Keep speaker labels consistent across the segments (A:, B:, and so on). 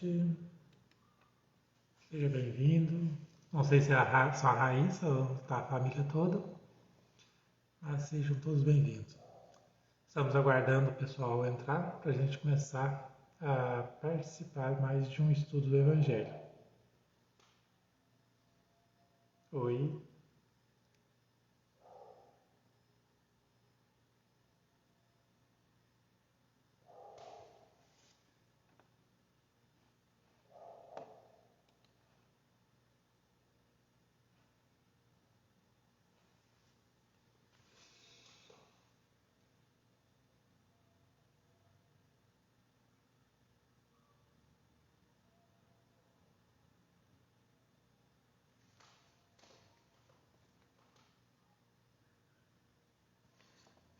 A: noite, seja bem-vindo. Não sei se é só a Raíssa ou tá a família toda, mas sejam todos bem-vindos. Estamos aguardando o pessoal entrar para a gente começar a participar mais de um estudo do Evangelho. Oi.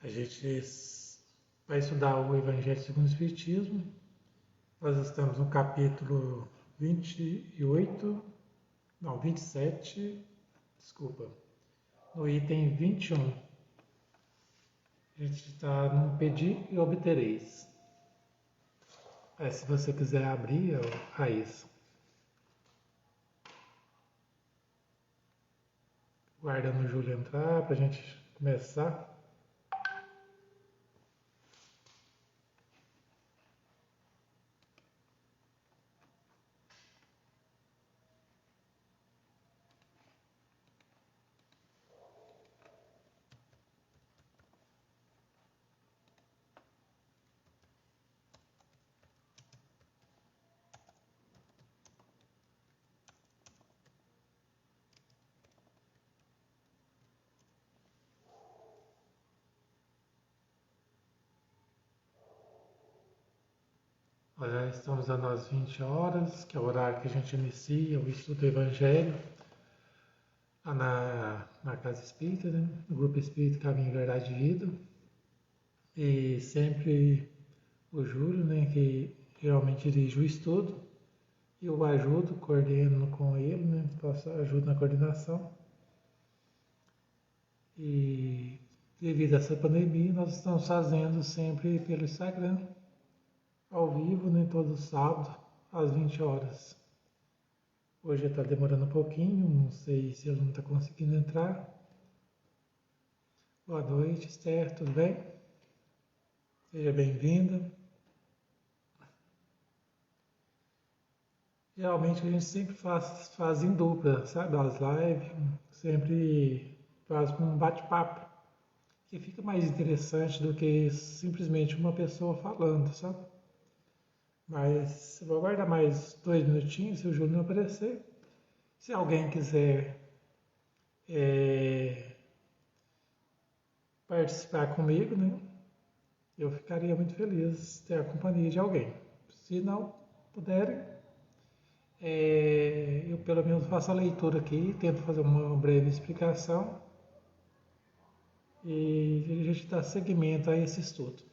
A: A gente vai estudar o Evangelho segundo o Espiritismo. Nós estamos no capítulo 28, não, 27, desculpa, no item 21. A gente está no Pedi e Obtereis. Se você quiser abrir, Raíssa. Guardando o Júlio entrar para a gente começar. Nós já estamos às 20 horas, que é o horário que a gente inicia o estudo do Evangelho lá na Casa Espírita, né? No Grupo Espírita Caminho, Verdade e Vida. E sempre o Júlio, né, que geralmente dirige o estudo, e eu ajudo, coordeno com ele, né, faço ajuda na coordenação. E devido a essa pandemia, nós estamos fazendo sempre pelo Instagram, ao vivo, né, todo sábado, às 20 horas. Hoje está demorando um pouquinho, não sei se ele não está conseguindo entrar. Boa noite, Esther, tudo bem? Seja bem-vinda. Geralmente a gente sempre faz em dupla, sabe? As lives, sempre faz um bate-papo, que fica mais interessante do que simplesmente uma pessoa falando, sabe? Mas vou aguardar mais 2 minutinhos se o Júlio não aparecer. Se alguém quiser participar comigo, né? Eu ficaria muito feliz de ter a companhia de alguém. Se não puderem, eu pelo menos faço a leitura aqui, tento fazer uma breve explicação e a gente dá seguimento a esse estudo.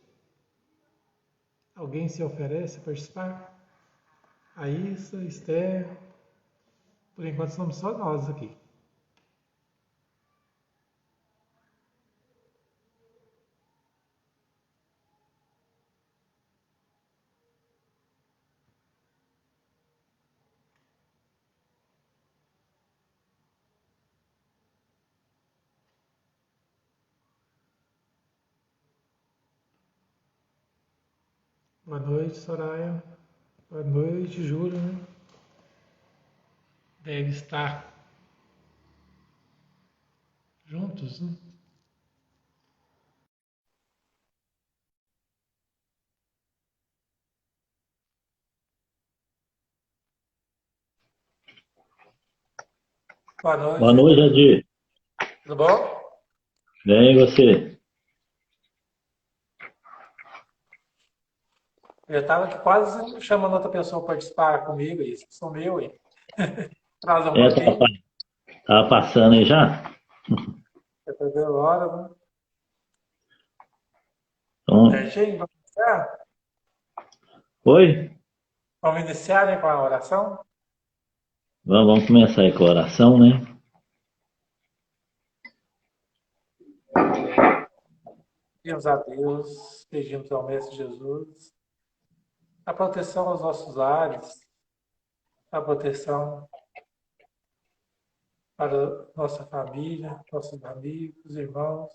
A: Alguém se oferece a participar? Aissa, Esther, por enquanto somos só nós aqui. Boa noite, Soraya. Boa noite, Júlio. Né? Deve estar juntos, né? Boa noite.
B: Boa noite, Jadir.
A: Tudo bom?
B: Bem, e você?
A: Eu estava aqui quase chamando outra pessoa para participar comigo, isso sumiu aí. Atrasa um pouquinho.
B: Tava passando aí já?
A: Já perdeu a hora, né?
B: Então,
A: Certinho? Vamos iniciar?
B: oi?
A: Vamos iniciar, né, com a oração?
B: Vamos começar aí com a oração, né?
A: Pedimos a Deus, pedimos ao Mestre Jesus a proteção aos nossos lares, a proteção para nossa família, nossos amigos, irmãos,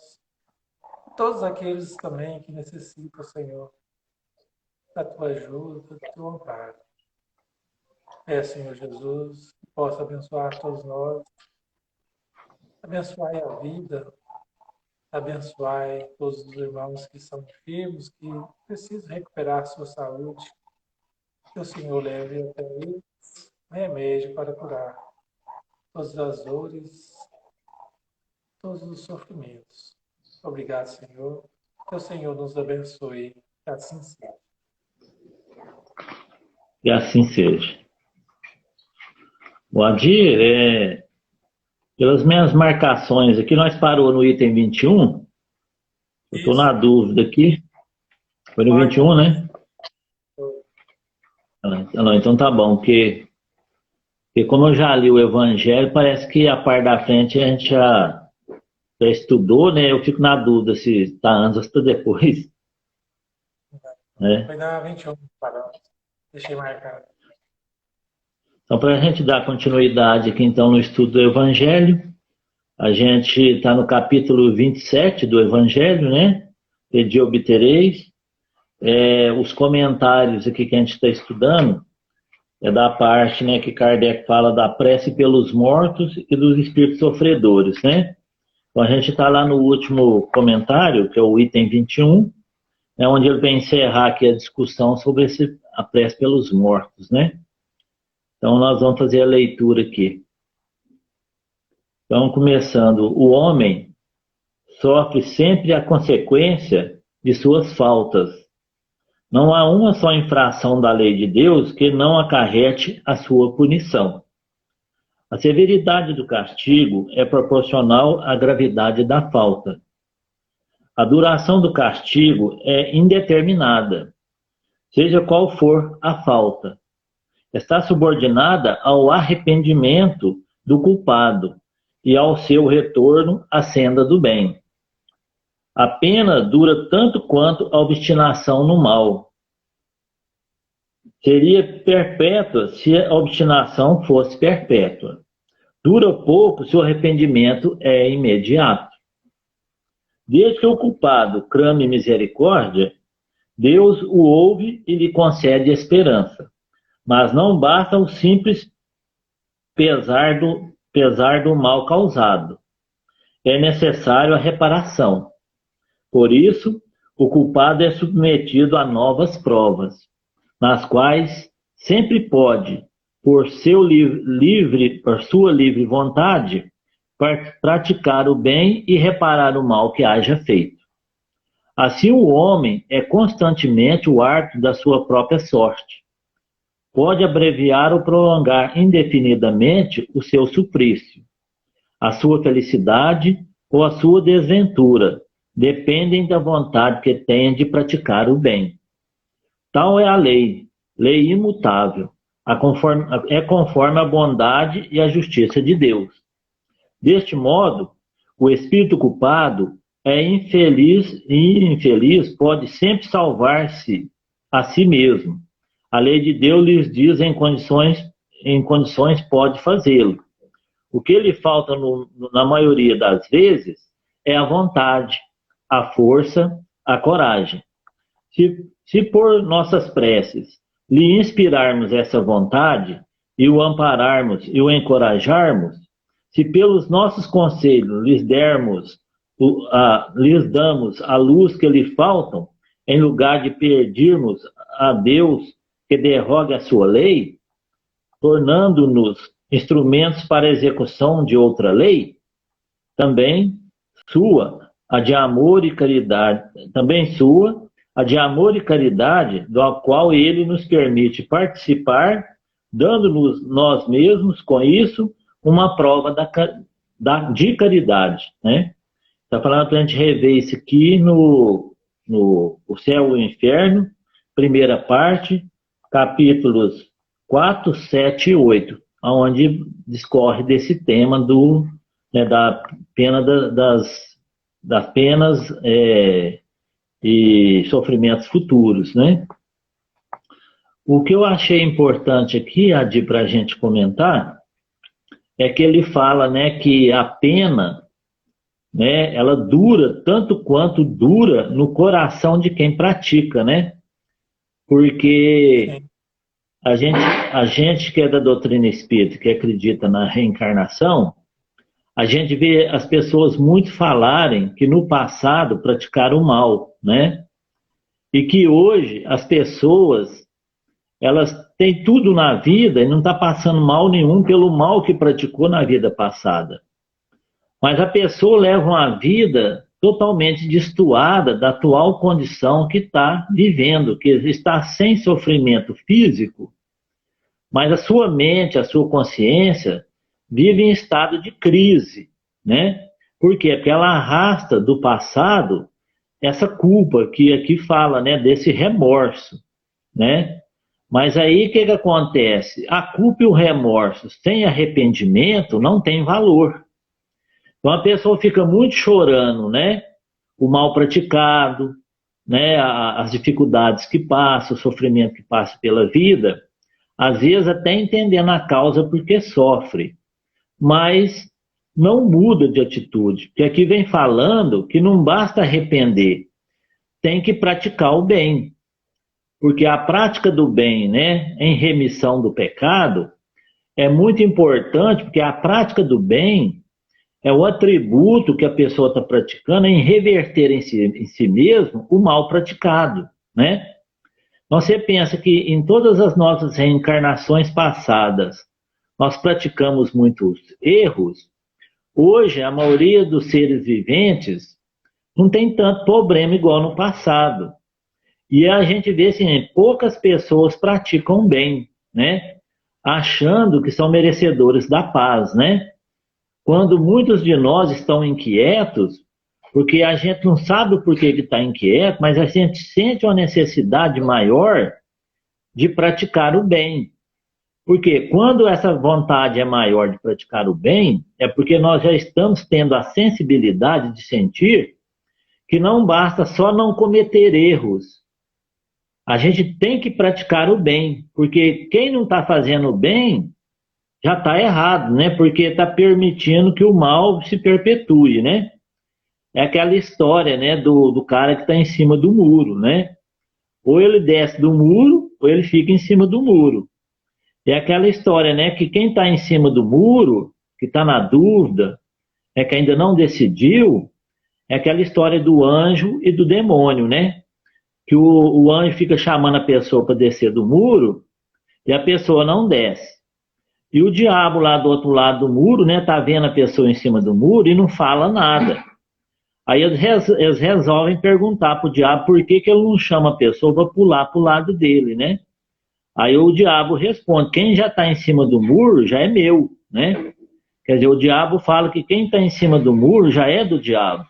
A: todos aqueles também que necessitam, Senhor, da tua ajuda, do teu amparo. Senhor Jesus, que possa abençoar todos nós, abençoai a vida, abençoai todos os irmãos que são enfermos, que precisam recuperar sua saúde, que o Senhor leve até eles remédio para curar todas as dores, todos os sofrimentos. Obrigado, Senhor. Que o Senhor nos abençoe. Que assim seja.
B: Que assim seja. O Adir, pelas minhas marcações aqui, nós parou no item 21. Eu estou na dúvida aqui. Foi no 21, né? Então tá bom, porque como eu já li o Evangelho, parece que a parte da frente a gente já estudou, né? Eu fico na dúvida se está antes ou se está depois.
A: Foi na 21, paramos. Deixei marcado.
B: Então, para a gente dar continuidade aqui, então, no estudo do Evangelho, a gente está no capítulo 27 do Evangelho, né? Pedi obtereis. Os comentários aqui que a gente está estudando é da parte, né, que Kardec fala da prece pelos mortos e dos espíritos sofredores, né? Então, a gente está lá no último comentário, que é o item 21, onde ele vai encerrar aqui a discussão sobre a prece pelos mortos, né? Então, nós vamos fazer a leitura aqui. Então, começando. O homem sofre sempre a consequência de suas faltas. Não há uma só infração da lei de Deus que não acarrete a sua punição. A severidade do castigo é proporcional à gravidade da falta. A duração do castigo é indeterminada, seja qual for a falta. Está subordinada ao arrependimento do culpado e ao seu retorno à senda do bem. A pena dura tanto quanto a obstinação no mal. Seria perpétua se a obstinação fosse perpétua. Dura pouco se o arrependimento é imediato. Desde que o culpado clame misericórdia, Deus o ouve e lhe concede esperança. Mas não basta o simples pesar do mal causado. É necessário a reparação. Por isso, o culpado é submetido a novas provas, nas quais sempre pode, por sua livre vontade, praticar o bem e reparar o mal que haja feito. Assim, o homem é constantemente o árbitro da sua própria sorte. Pode abreviar ou prolongar indefinidamente o seu suplício. A sua felicidade ou a sua desventura dependem da vontade que tem de praticar o bem. Tal é a lei imutável, conforme a bondade e a justiça de Deus. Deste modo, o espírito culpado é infeliz e infeliz pode sempre salvar-se a si mesmo. A lei de Deus lhes diz em condições pode fazê-lo. O que lhe falta na maioria das vezes é a vontade, a força, a coragem. Se por nossas preces lhe inspirarmos essa vontade e o ampararmos e o encorajarmos, se pelos nossos conselhos lhes damos a luz que lhe faltam, em lugar de pedirmos a Deus que derrogue a sua lei, tornando-nos instrumentos para a execução de outra lei, também sua, a de amor e caridade, do qual ele nos permite participar, dando-nos nós mesmos, com isso, uma prova de caridade, né? Está falando para a gente rever isso aqui no O Céu e o Inferno, primeira parte, capítulos 4, 7 e 8, onde discorre desse tema da pena das penas e sofrimentos futuros, né? O que eu achei importante aqui, Adi, para a gente comentar, é que ele fala, né, que a pena, né, ela dura tanto quanto dura no coração de quem pratica, né? Porque
C: Sim.
B: a gente que é da doutrina espírita, que acredita na reencarnação, a gente vê as pessoas muito falarem que no passado praticaram o mal, né? E que hoje as pessoas, elas têm tudo na vida e não está passando mal nenhum pelo mal que praticou na vida passada. Mas a pessoa leva uma vida totalmente destoada da atual condição que está vivendo, que está sem sofrimento físico, mas a sua mente, a sua consciência vive em estado de crise, né? Por quê? Porque ela arrasta do passado essa culpa que aqui fala, né, desse remorso, né? Mas aí o que acontece? A culpa e o remorso sem arrependimento não tem valor. Então a pessoa fica muito chorando, né? O mal praticado, né? As dificuldades que passa, o sofrimento que passa pela vida, às vezes até entendendo a causa porque sofre, mas não muda de atitude. Porque aqui vem falando que não basta arrepender, tem que praticar o bem. Porque a prática do bem, né, em remissão do pecado, é muito importante, porque a prática do bem é o atributo que a pessoa está praticando em reverter em si mesmo o mal praticado, né? Então você pensa que em todas as nossas reencarnações passadas, nós praticamos muitos erros. Hoje, a maioria dos seres viventes não tem tanto problema igual no passado. E a gente vê assim, poucas pessoas praticam bem, né? Achando que são merecedores da paz, né? Quando muitos de nós estão inquietos, porque a gente não sabe o porquê que está inquieto, mas a gente sente uma necessidade maior de praticar o bem. Porque quando essa vontade é maior de praticar o bem, é porque nós já estamos tendo a sensibilidade de sentir que não basta só não cometer erros. A gente tem que praticar o bem, porque quem não está fazendo o bem já está errado, né? Porque está permitindo que o mal se perpetue, né? É aquela história, né, do cara que está em cima do muro, né? Ou ele desce do muro, ou ele fica em cima do muro. É aquela história, né, que quem está em cima do muro, que está na dúvida, que ainda não decidiu, é aquela história do anjo e do demônio, né? Que o anjo fica chamando a pessoa para descer do muro e a pessoa não desce. E o diabo lá do outro lado do muro, né, tá vendo a pessoa em cima do muro e não fala nada. Aí eles resolvem perguntar para o diabo por que ele não chama a pessoa para pular para o lado dele, né? Aí o diabo responde, quem já está em cima do muro já é meu, né? Quer dizer, o diabo fala que quem está em cima do muro já é do diabo.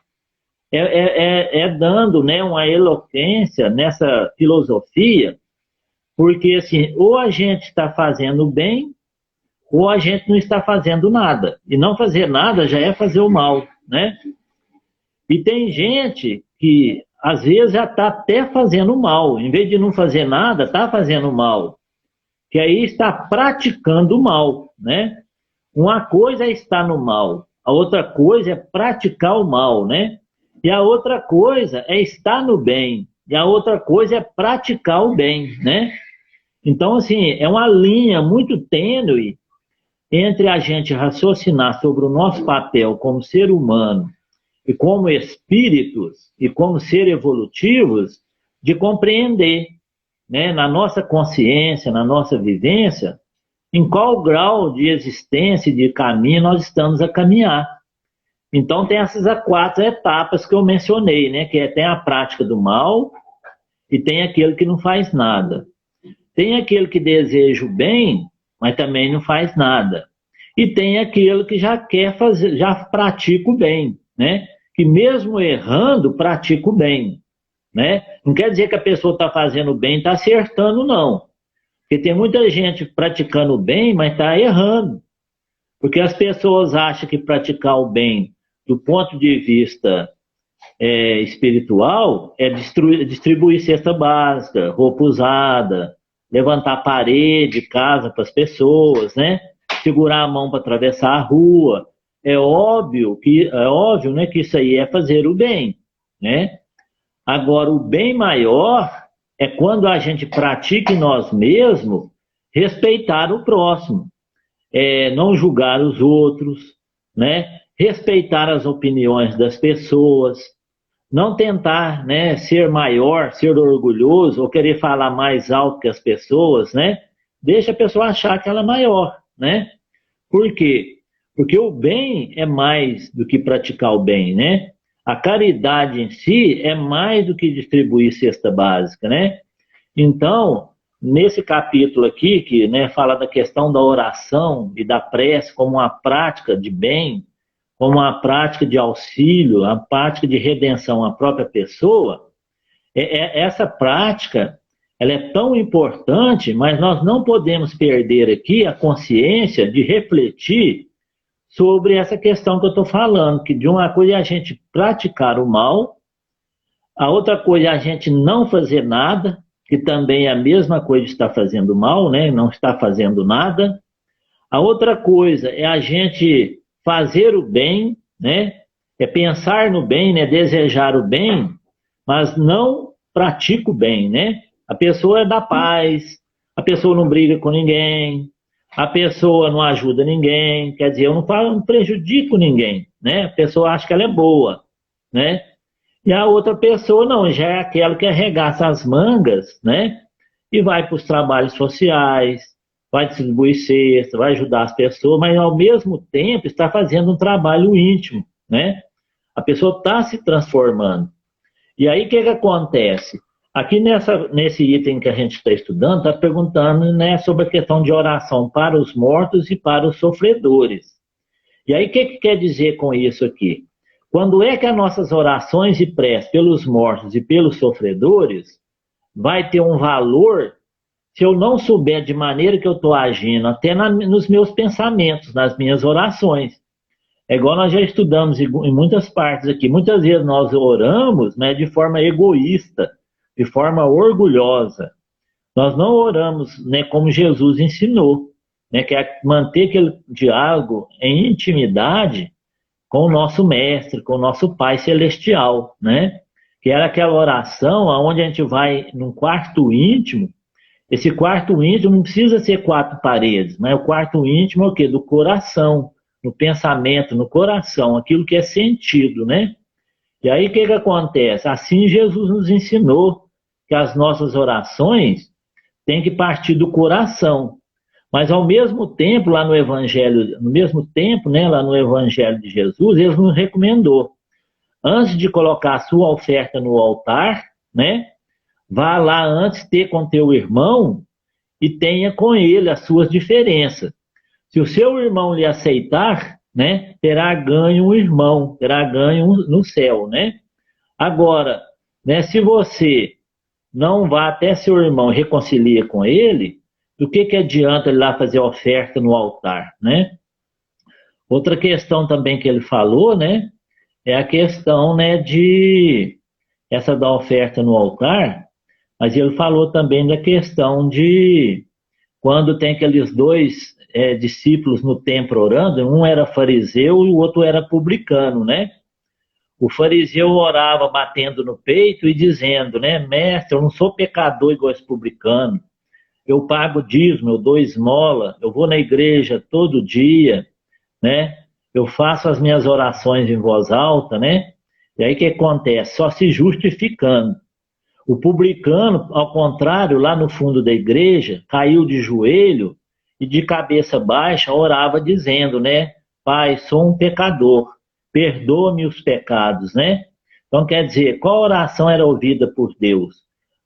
B: Dando, né, uma eloquência nessa filosofia, porque assim, ou a gente está fazendo bem, ou a gente não está fazendo nada. E não fazer nada já é fazer o mal, né? E tem gente que, às vezes, já está até fazendo mal. Em vez de não fazer nada, está fazendo mal. Que aí está praticando o mal, né? Uma coisa é estar no mal, a outra coisa é praticar o mal, né? E a outra coisa é estar no bem, e a outra coisa é praticar o bem, né? Então, assim, é uma linha muito tênue entre a gente raciocinar sobre o nosso papel como ser humano e como espíritos e como ser evolutivos, de compreender, né, na nossa consciência, na nossa vivência, em qual grau de existência e de caminho nós estamos a caminhar. Então tem essas 4 etapas que eu mencionei, né, que tem a prática do mal e tem aquele que não faz nada. Tem aquele que deseja o bem, mas também não faz nada. E tem aquele que já quer fazer, já pratica o bem, né? Que mesmo errando, pratica o bem, né? Não quer dizer que a pessoa está fazendo bem, está acertando, não. Porque tem muita gente praticando o bem, mas está errando. Porque as pessoas acham que praticar o bem, do ponto de vista espiritual, é distribuir cesta básica, roupa usada, levantar parede, casa para as pessoas, né? Segurar a mão para atravessar a rua. É óbvio, né, que isso aí é fazer o bem, né? Agora, o bem maior é quando a gente pratica em nós mesmos respeitar o próximo, não julgar os outros, né? Respeitar as opiniões das pessoas, não tentar, né, ser maior, ser orgulhoso ou querer falar mais alto que as pessoas, né? Deixa a pessoa achar que ela é maior, né? Por quê? Porque o bem é mais do que praticar o bem, né? A caridade em si é mais do que distribuir cesta básica, né? Então, nesse capítulo aqui, que, né, fala da questão da oração e da prece como uma prática de bem, como uma prática de auxílio, a prática de redenção à própria pessoa, essa prática ela é tão importante, mas nós não podemos perder aqui a consciência de refletir sobre essa questão que eu estou falando, que de uma coisa é a gente praticar o mal, a outra coisa é a gente não fazer nada, que também é a mesma coisa de estar fazendo mal, né? Não está fazendo nada. A outra coisa é a gente fazer o bem, né? É pensar no bem, né? Desejar o bem, mas não pratica o bem, né? A pessoa é da paz, a pessoa não briga com ninguém, a pessoa não ajuda ninguém, quer dizer, eu não prejudico ninguém, né? A pessoa acha que ela é boa, né? E a outra pessoa não, já é aquela que arregaça as mangas, né? E vai para os trabalhos sociais, vai distribuir cesta, vai ajudar as pessoas, mas ao mesmo tempo está fazendo um trabalho íntimo, né? A pessoa está se transformando. E aí o que acontece? Aqui nesse item que a gente está estudando, está perguntando, né, sobre a questão de oração para os mortos e para os sofredores. E aí o que quer dizer com isso aqui? Quando é que as nossas orações e preces pelos mortos e pelos sofredores vai ter um valor se eu não souber de maneira que eu estou agindo, até nos meus pensamentos, nas minhas orações? É igual nós já estudamos em muitas partes aqui. Muitas vezes nós oramos, né, de forma egoísta, de forma orgulhosa. Nós não oramos, né, como Jesus ensinou, né, que é manter aquele diálogo em intimidade com o nosso mestre, com o nosso Pai Celestial, né? Que era aquela oração onde a gente vai num quarto íntimo. Esse quarto íntimo não precisa ser quatro paredes, mas o quarto íntimo é o quê? Do coração, no pensamento, no coração, aquilo que é sentido, né? E aí o que acontece? Assim Jesus nos ensinou que as nossas orações têm que partir do coração. Mas ao mesmo tempo, lá no Evangelho, no mesmo tempo, né, lá no Evangelho de Jesus, ele nos recomendou, antes de colocar a sua oferta no altar, né, vá lá antes ter com teu irmão e tenha com ele as suas diferenças. Se o seu irmão lhe aceitar, né, terá ganho um irmão, terá ganho no céu, né? Agora, né, se você não vá até seu irmão e reconcilia com ele, do que adianta ele lá fazer oferta no altar, né? Outra questão também que ele falou, né, é a questão, né, de essa da oferta no altar, mas ele falou também da questão de quando tem aqueles dois discípulos no templo orando, um era fariseu e o outro era publicano, né? O fariseu orava batendo no peito e dizendo, né, mestre, eu não sou pecador igual esse publicano, eu pago dízimo, eu dou esmola, eu vou na igreja todo dia, né? Eu faço as minhas orações em voz alta, né? E aí o que acontece? Só se justificando. O publicano, ao contrário, lá no fundo da igreja, caiu de joelho e de cabeça baixa orava dizendo, né? Pai, sou um pecador, perdoa-me os pecados, né? Então quer dizer, qual oração era ouvida por Deus?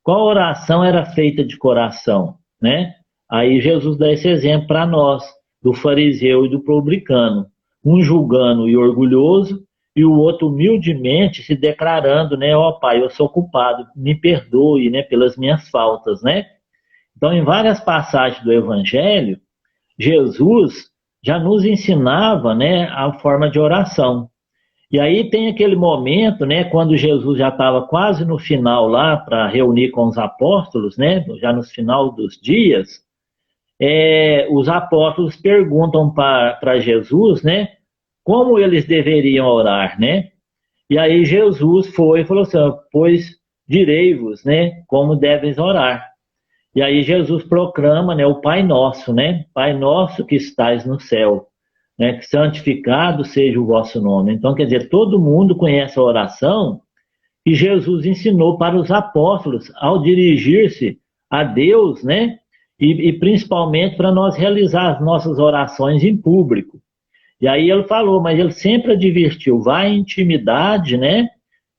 B: Qual oração era feita de coração, né? Aí Jesus dá esse exemplo para nós, do fariseu e do publicano, um julgando e orgulhoso, e o outro humildemente se declarando, né, ó Pai, eu sou culpado, me perdoe, né, pelas minhas faltas, né? Então, em várias passagens do Evangelho, Jesus já nos ensinava, né, a forma de oração. E aí tem aquele momento, né, quando Jesus já estava quase no final lá para reunir com os apóstolos, né, já no final dos dias, os apóstolos perguntam para Jesus, né, como eles deveriam orar, né? E aí Jesus foi e falou assim, pois direi-vos, né, como devem orar. E aí Jesus proclama, né, o Pai Nosso, né? Pai nosso que estais no céu, né? Que santificado seja o vosso nome. Então, quer dizer, todo mundo conhece a oração que Jesus ensinou para os apóstolos ao dirigir-se a Deus, né? E principalmente para nós realizar as nossas orações em público. E aí ele falou, mas ele sempre advertiu, vai em intimidade, né?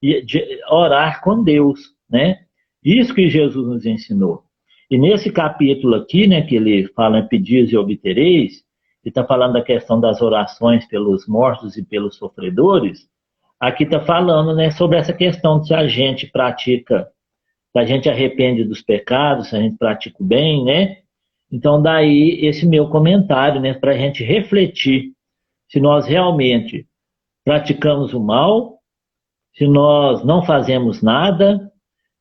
B: E de orar com Deus, né? Isso que Jesus nos ensinou. E nesse capítulo aqui, né, que ele fala em pedis e obtereis, ele está falando da questão das orações pelos mortos e pelos sofredores. Aqui está falando, né, sobre essa questão de se a gente pratica, se a gente arrepende dos pecados, se a gente pratica o bem, né? Então daí esse meu comentário, né, para a gente refletir se nós realmente praticamos o mal, se nós não fazemos nada,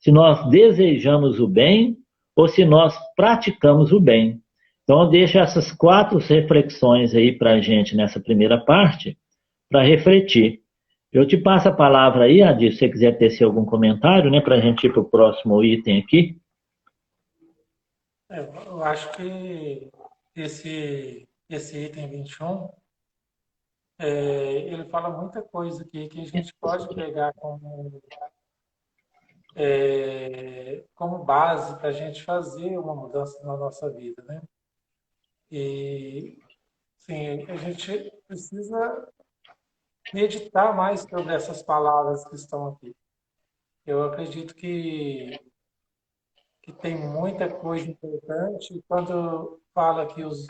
B: se nós desejamos o bem ou se nós praticamos o bem. Então, eu deixo essas 4 reflexões aí para a gente nessa primeira parte, para refletir. Eu te passo a palavra aí, Adi, se você quiser tecer algum comentário, né, para a gente ir para o próximo item aqui.
A: Eu acho que esse item 21, ele fala muita coisa aqui que a gente pode pegar como base para a gente fazer uma mudança na nossa vida, né? E, sim, a gente precisa meditar mais sobre essas palavras que estão aqui. Eu acredito que tem muita coisa importante. Quando fala que não sei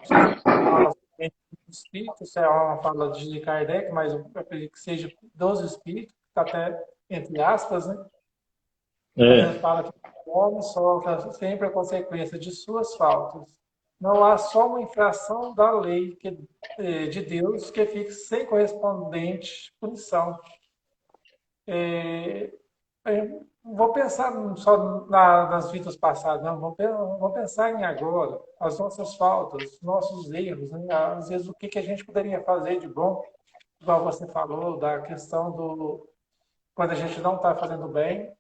A: se fala somente dos espíritos, se é uma fala de Kardec, mas eu acredito que seja dos espíritos, que está até entre aspas, né? Quando ele
B: É,
A: fala que o homem sofre sempre a consequência de suas faltas. Não há só uma infração da lei de Deus que fique sem correspondente punição. Eu não vou pensar só nas vidas passadas, não. Vou pensar em agora, as nossas faltas, os nossos erros, né? Às vezes o que a gente poderia fazer de bom, igual você falou, da questão do quando a gente não está fazendo bem,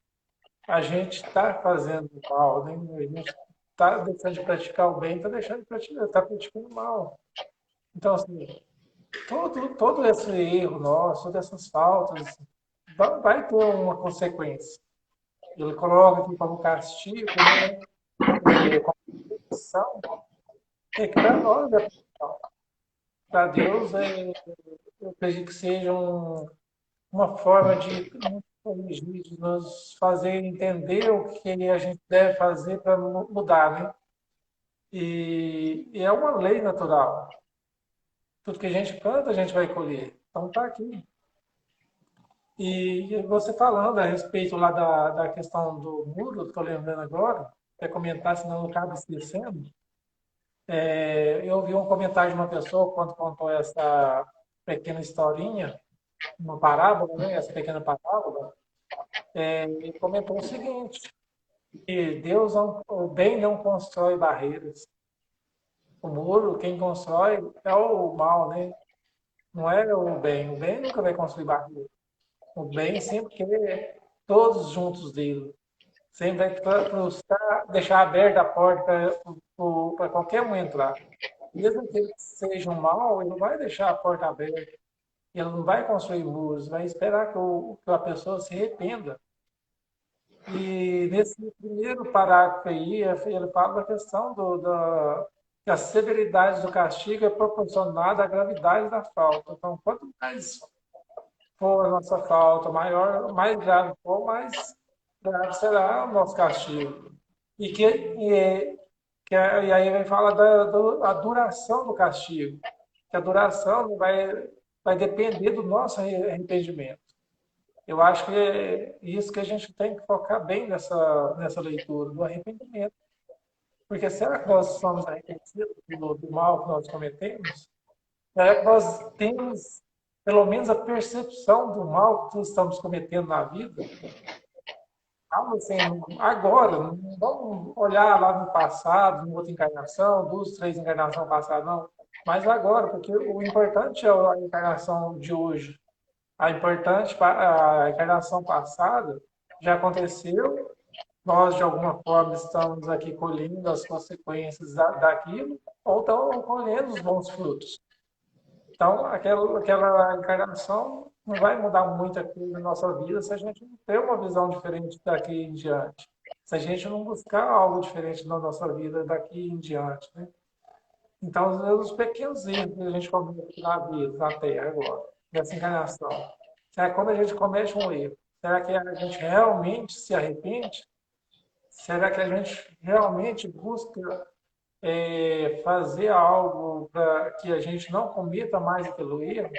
A: a gente está fazendo mal, né? A gente está deixando de praticar o bem, está deixando de praticar, está praticando mal. Então, assim, todo esse erro nosso, todas essas faltas, vai ter uma consequência. Ele coloca aqui como castigo, né? Como punição, que para nós é punição. Para Deus, eu acredito que seja uma forma de nos corrigir, de nos fazer entender o que a gente deve fazer para mudar, né? E é uma lei natural. Tudo que a gente planta, a gente vai colher. Então está aqui. E você falando a respeito lá da questão do muro, estou lembrando agora, até comentar, senão eu acabo esquecendo. Eu ouvi um comentário de uma pessoa quando contou essa pequena historinha, uma parábola, né? Essa pequena parábola, ele comentou o seguinte, que o bem não constrói barreiras. O muro, quem constrói é o mal, né? Não é o bem. O bem nunca vai construir barreiras. O bem sempre quer todos juntos dele. Sempre vai deixar aberta a porta para qualquer um entrar. Mesmo que ele seja um mal, ele não vai deixar a porta aberta. Ele não vai construir muros, vai esperar que a pessoa se arrependa. E nesse primeiro parágrafo aí, ele fala da questão que a severidade do castigo é proporcionada à gravidade da falta. Então, quanto mais for a nossa falta, mais grave for, mais grave será o nosso castigo. E aí ele fala da duração do castigo, que a duração vai depender do nosso arrependimento. Eu acho que é isso que a gente tem que focar bem nessa leitura, do arrependimento. Porque será que nós somos arrependidos do mal que nós cometemos? Será que nós temos pelo menos a percepção do mal que estamos cometendo na vida. Assim, agora, não vamos olhar lá no passado, em outra encarnação, 2, 3 encarnações passadas, não. Mas agora, porque o importante é a encarnação de hoje. A encarnação passada já aconteceu, nós de alguma forma estamos aqui colhendo as consequências daquilo, ou estamos colhendo os bons frutos. Então, aquela encarnação não vai mudar muita coisa na nossa vida se a gente não ter uma visão diferente daqui em diante. Se a gente não buscar algo diferente na nossa vida daqui em diante, né? Então, os pequenos erros que a gente comete na vida, na Terra agora, nessa encarnação. Será que quando a gente comete um erro, será que a gente realmente se arrepende? Será que a gente realmente busca fazer algo para que a gente não cometa mais aquele erro?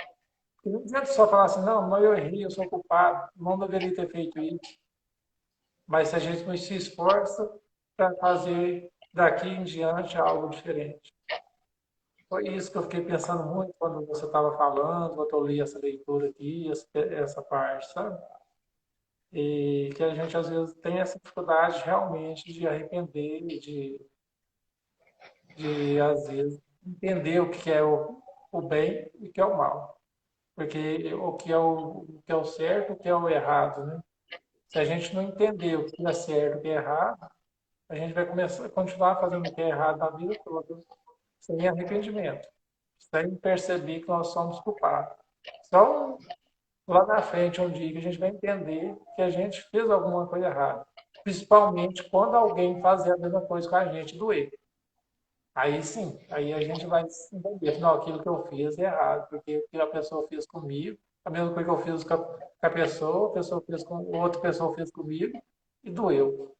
A: Porque não adianta só falar assim, não, eu errei, eu sou culpado, não deveria ter feito isso. Mas se a gente não se esforça para fazer daqui em diante algo diferente. Foi isso que eu fiquei pensando muito quando você estava falando, quando eu li essa leitura aqui, essa parte, sabe? E que a gente às vezes tem essa dificuldade realmente de arrepender, de às vezes entender o que é o bem e o que é o mal. Porque o que é o certo, o que é o errado, né? Se a gente não entender o que é certo e o que é errado, a gente vai continuar fazendo o que é errado na vida toda, sem arrependimento, sem perceber que nós somos culpados. Só lá na frente, um dia, que a gente vai entender que a gente fez alguma coisa errada. Principalmente quando alguém fazer a mesma coisa com a gente, doer. Aí sim, aí a gente vai entender, não, aquilo que eu fiz é errado, porque o que a pessoa fez comigo, a mesma coisa que eu fiz com a pessoa fez com outra pessoa fez comigo e doeu.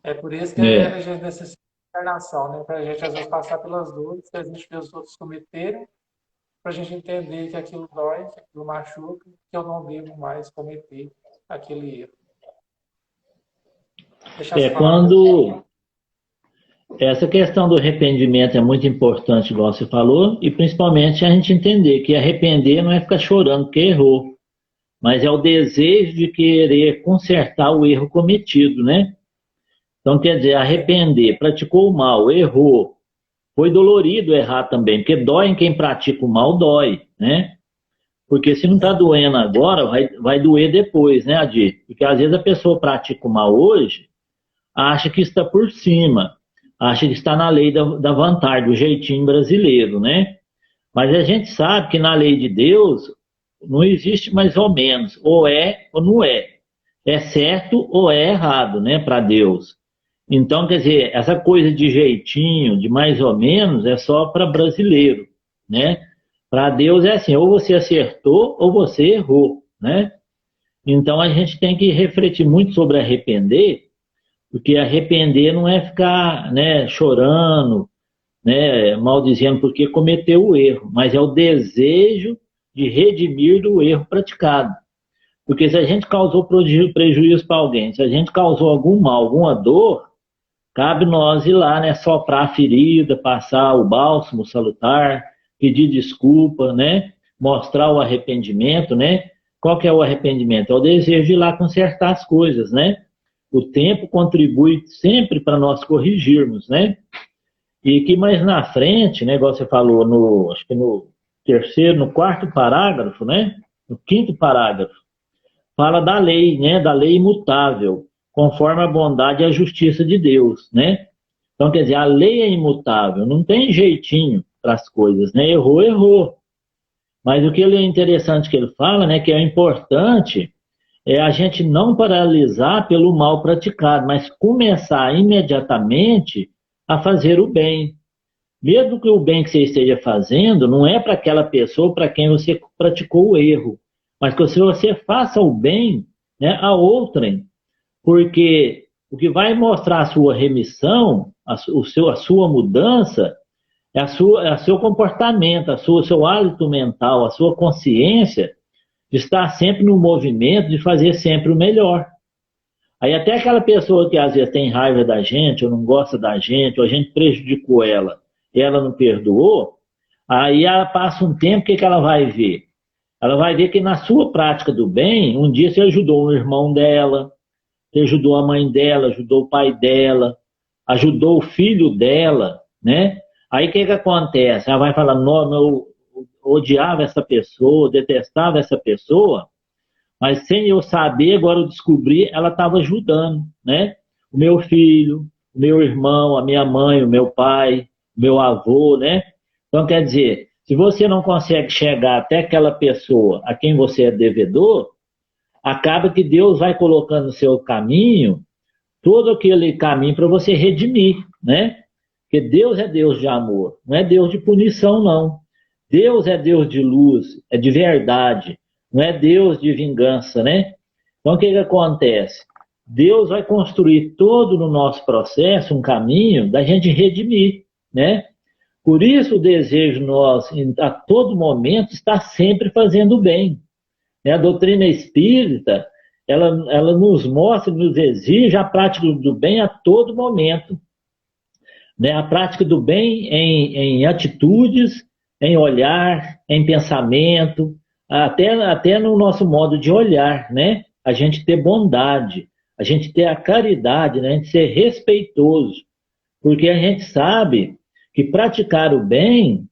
A: É por isso que a gente necessita de encarnação, né? Para a gente às vezes passar pelas dores que a gente fez os outros cometerem, para a gente entender que aquilo dói, que aquilo machuca, que eu não devo mais cometer aquele erro.
B: Quando essa questão do arrependimento é muito importante, igual você falou, e principalmente a gente entender que arrepender não é ficar chorando porque errou, mas é o desejo de querer consertar o erro cometido, né? Então, quer dizer, arrepender, praticou o mal, errou, foi dolorido errar também, porque dói em quem pratica o mal, dói, né? Porque se não está doendo agora, vai doer depois, né, Adir? Porque às vezes a pessoa pratica o mal hoje, acha que está por cima, acha que está na lei da vantagem, do jeitinho brasileiro, né? Mas a gente sabe que na lei de Deus não existe mais ou menos, ou é ou não é. É certo ou é errado, né, para Deus. Então, quer dizer, essa coisa de jeitinho, de mais ou menos, é só para brasileiro, né? Para Deus é assim, ou você acertou ou você errou, né? Então a gente tem que refletir muito sobre arrepender, porque arrepender não é ficar, né, chorando, né, maldizendo porque cometeu o erro, mas é o desejo de redimir do erro praticado. Porque se a gente causou prejuízo para alguém, se a gente causou algum mal, alguma dor, cabe nós ir lá, né, soprar a ferida, passar o bálsamo salutar, pedir desculpa, né, mostrar o arrependimento, né? Qual que é o arrependimento? É o desejo de ir lá consertar as coisas, né? O tempo contribui sempre para nós corrigirmos, né? E que mais na frente, né, igual você falou, acho que no terceiro, no quarto parágrafo, né? No quinto parágrafo, fala da lei, né? Da lei imutável, conforme a bondade e a justiça de Deus, né? Então, quer dizer, a lei é imutável, não tem jeitinho para as coisas, né? Errou, errou. Mas o que é interessante que ele fala, né? Que é importante é a gente não paralisar pelo mal praticado, mas começar imediatamente a fazer o bem. Mesmo que o bem que você esteja fazendo não é para aquela pessoa para quem você praticou o erro, mas que você faça o bem, né, a outrem, porque o que vai mostrar a sua remissão, a sua mudança, é o seu comportamento, o seu hálito mental, a sua consciência de estar sempre no movimento, de fazer sempre o melhor. Aí até aquela pessoa que às vezes tem raiva da gente, ou não gosta da gente, ou a gente prejudicou ela, e ela não perdoou, Aí ela passa um tempo, o que ela vai ver? Ela vai ver que na sua prática do bem, um dia você ajudou um irmão dela, você ajudou a mãe dela, ajudou o pai dela, ajudou o filho dela, né? Aí o que acontece? Ela vai falar, não, eu odiava essa pessoa, detestava essa pessoa, mas sem eu saber, agora eu descobri, ela estava ajudando, né? O meu filho, o meu irmão, a minha mãe, o meu pai, o meu avô, né? Então, quer dizer, se você não consegue chegar até aquela pessoa a quem você é devedor, acaba que Deus vai colocando no seu caminho todo aquele caminho para você redimir, né? Porque Deus é Deus de amor, não é Deus de punição, não. Deus é Deus de luz, é de verdade, não é Deus de vingança, né? Então, o que acontece? Deus vai construir todo no nosso processo um caminho da gente redimir, né? Por isso o desejo nosso, a todo momento, está sempre fazendo o bem. A doutrina espírita, ela nos mostra, nos exige a prática do bem a todo momento, né? A prática do bem em atitudes, em olhar, em pensamento, até no nosso modo de olhar, né? A gente ter bondade, a gente ter a caridade, né? A gente ser respeitoso, porque a gente sabe que praticar o bem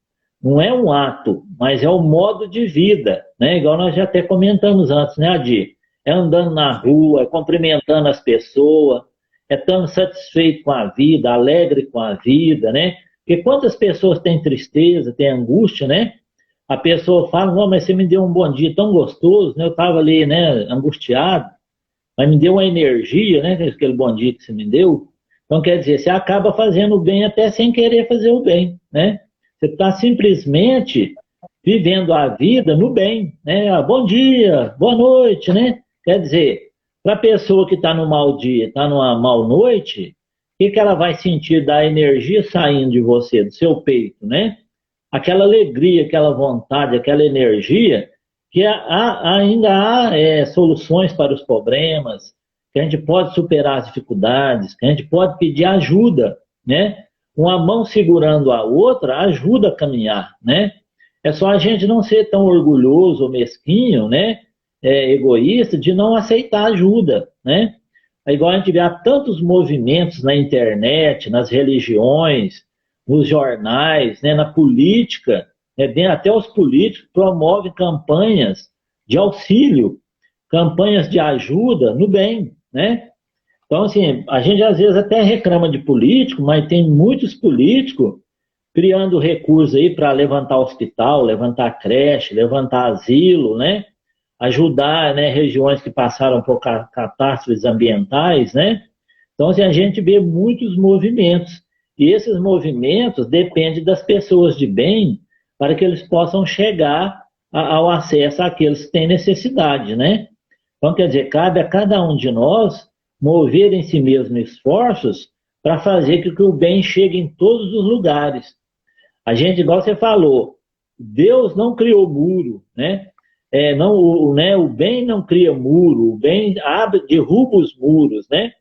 B: não é um ato, mas é um modo de vida, né? Igual nós já até comentamos antes, né, Adi? É andando na rua, é cumprimentando as pessoas, é estando satisfeito com a vida, alegre com a vida, né? Porque quantas pessoas têm tristeza, têm angústia, né? A pessoa fala, não, mas você me deu um bom dia tão gostoso, né? Eu estava ali, né, angustiado, mas me deu uma energia, né? Aquele bom dia que você me deu. Então, quer dizer, você acaba fazendo o bem até sem querer fazer o bem, né? Você está simplesmente vivendo a vida no bem, né? Ah, bom dia, boa noite, né? Quer dizer, para a pessoa que está no mau dia, está numa mal noite, o que ela vai sentir da energia saindo de você, do seu peito, né? Aquela alegria, aquela vontade, aquela energia, que ainda há soluções para os problemas, que a gente pode superar as dificuldades, que a gente pode pedir ajuda, né? Uma mão segurando a outra ajuda a caminhar, né? É só a gente não ser tão orgulhoso ou mesquinho, né? Egoísta, de não aceitar ajuda, né? É igual a gente vê há tantos movimentos na internet, nas religiões, nos jornais, né? Na política, né? Até os políticos promovem campanhas de auxílio, campanhas de ajuda no bem, né? Então, assim, a gente às vezes até reclama de político, mas tem muitos políticos criando recursos aí para levantar hospital, levantar creche, levantar asilo, né? Ajudar, né, regiões que passaram por catástrofes ambientais, né? Então, assim, a gente vê muitos movimentos. E esses movimentos dependem das pessoas de bem para que eles possam chegar ao acesso àqueles que têm necessidade, né? Então, quer dizer, cabe a cada um de nós mover em si mesmo esforços para fazer com que o bem chegue em todos os lugares. A gente, igual você falou, Deus não criou muro, né? O bem não cria muro, o bem derruba os muros, né?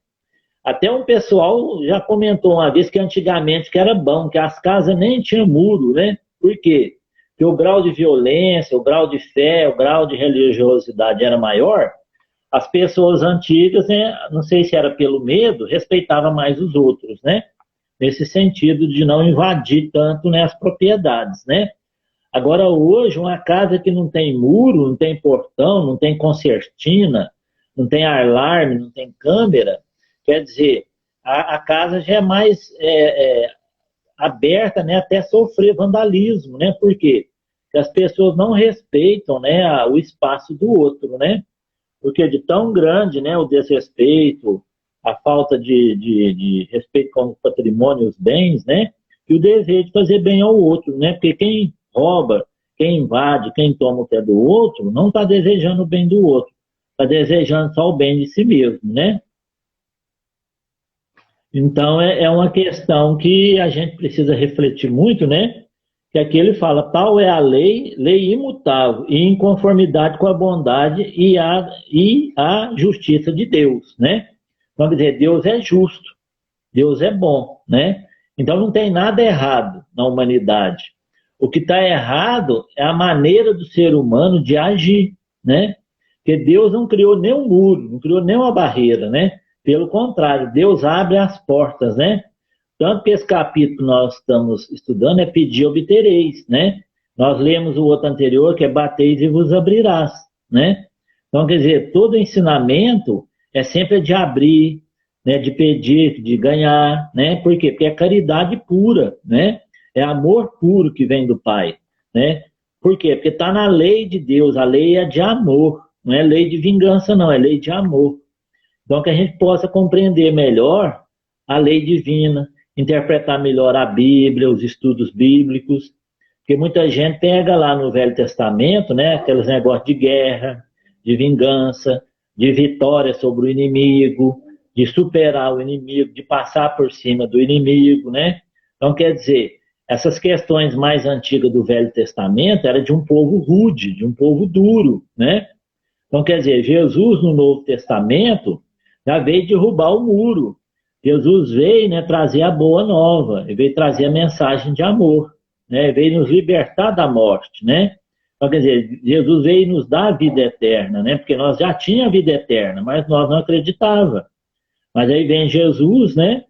B: Até um pessoal já comentou uma vez que antigamente que era bom, que as casas nem tinham muro, né? Por quê? Porque o grau de violência, o grau de fé, o grau de religiosidade era maior. As pessoas antigas, né, não sei se era pelo medo, respeitavam mais os outros, né? Nesse sentido de não invadir tanto, né, as propriedades, né? Agora, hoje, uma casa que não tem muro, não tem portão, não tem concertina, não tem alarme, não tem câmera, quer dizer, a casa já é mais aberta, né, até sofrer vandalismo, né? Por quê? Porque as pessoas não respeitam, né, o espaço do outro, né? Porque de tão grande, né, o desrespeito, a falta de respeito com o patrimônio e os bens, né, e o desejo de fazer bem ao outro, né? Porque quem rouba, quem invade, quem toma o que é do outro, não está desejando o bem do outro, está desejando só o bem de si mesmo, né? Então é uma questão que a gente precisa refletir muito, né? Que aqui ele fala, tal é a lei, lei imutável, e em conformidade com a bondade e a justiça de Deus, né? Vamos dizer, Deus é justo, Deus é bom, né? Então não tem nada errado na humanidade. O que está errado é a maneira do ser humano de agir, né? Porque Deus não criou nem um muro, não criou nem uma barreira, né? Pelo contrário, Deus abre as portas, né? Tanto que esse capítulo que nós estamos estudando é pedir, obtereis, né? Nós lemos o outro anterior, que é bateis e vos abrirás, né? Então, quer dizer, todo ensinamento é sempre de abrir, né? De pedir, de ganhar, né? Por quê? Porque é caridade pura, né? É amor puro que vem do Pai, né? Por quê? Porque está na lei de Deus, a lei é de amor, não é lei de vingança, não, é lei de amor. Então, que a gente possa compreender melhor a lei divina, interpretar melhor a Bíblia, os estudos bíblicos, porque muita gente pega lá no Velho Testamento, né, aqueles negócios de guerra, de vingança, de vitória sobre o inimigo, de superar o inimigo, de passar por cima do inimigo, né? Então, quer dizer, essas questões mais antigas do Velho Testamento era de um povo rude, de um povo duro, né? Então, quer dizer, Jesus no Novo Testamento já veio derrubar o muro. Jesus veio, né, trazer a boa nova, ele veio trazer a mensagem de amor, né, ele veio nos libertar da morte, né? Então, quer dizer, Jesus veio nos dar a vida eterna, né? Porque nós já tínhamos a vida eterna, mas nós não acreditávamos. Mas aí vem Jesus, né?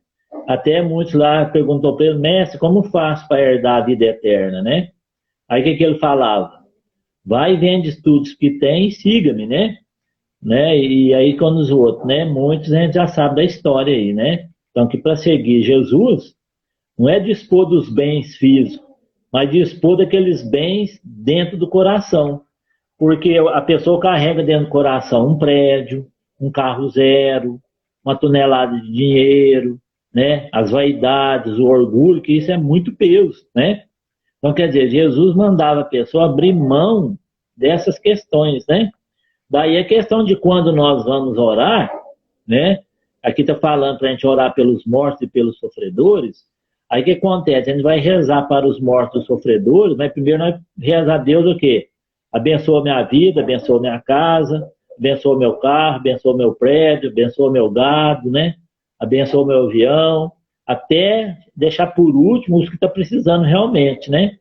B: Até muitos lá perguntou para ele, mestre, como faço para herdar a vida eterna, né? Aí o que ele falava? Vai, vende tudo que tem e siga-me, né? E aí quando os outros, né? Muitos a gente já sabe da história aí, né? Então que para seguir Jesus não é dispor dos bens físicos, mas dispor daqueles bens dentro do coração. Porque a pessoa carrega dentro do coração um prédio, um carro zero, uma tonelada de dinheiro, né? As vaidades, o orgulho, que isso é muito peso, né? Então, quer dizer, Jesus mandava a pessoa abrir mão dessas questões, né? Daí a questão de quando nós vamos orar, né? Aqui está falando para a gente orar pelos mortos e pelos sofredores. Aí o que acontece? A gente vai rezar para os mortos e sofredores, mas primeiro nós rezar a Deus o quê? Abençoa minha vida, abençoa minha casa, abençoa meu carro, abençoa meu prédio, abençoa meu gado, né? Abençoa meu avião, até deixar por último os que estão precisando realmente, né?